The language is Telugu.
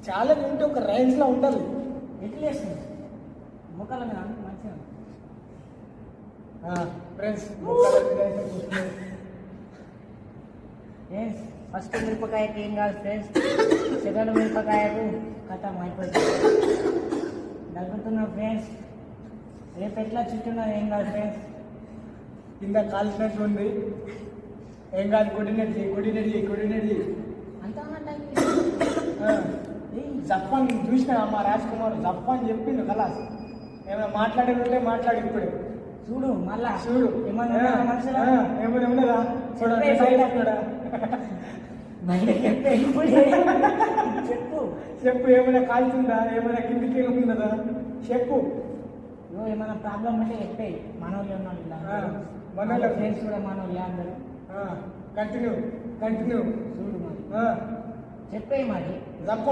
చాలా తింటే ఒక రైన్స్ లా ఉండాలి. ఎట్లా వేస్తుంది ముఖాల మీద మంచిగా ఫ్రెండ్స్ ఫ్రెండ్స్ ఫస్ట్ మిరపకాయకి ఏం కాదు ఫ్రెండ్స్, సెకండ్ మిరపకాయకు కథం అయిపోయింది. దగ్గుతున్నాం ఫ్రెండ్స్, రేపు ఎట్లా చుట్టున్నది ఏం కాదు ఫ్రెండ్స్. కింద కాల్చినట్లు ఉంది, ఏం కాదు. కొడినడి అంతా జప్పని చూసిన మా రాజ్ కుమార్ జప్పని చెప్పిండు కదా. ఏమైనా మాట్లాడేది ఉంటే మాట్లాడి ఇప్పుడే చూడు మళ్ళా చూడు ఏమన్నా ఏమైనా ఉన్నదా చూడండి. చెప్పు చెప్పు ఏమైనా కాల్చిందా, ఏమైనా కిందికి ఉన్నదా చెప్పు. ఏమైనా ప్రాబ్లం అంటే చెప్పేయి. మనోళ్ళు ఉన్నాడు, మనోళ్ళ ఫ్రెండ్స్ కూడా మనోళ్ళు అందరూ. కంటిన్యూ చూడు మరి చెప్పేయి మరి.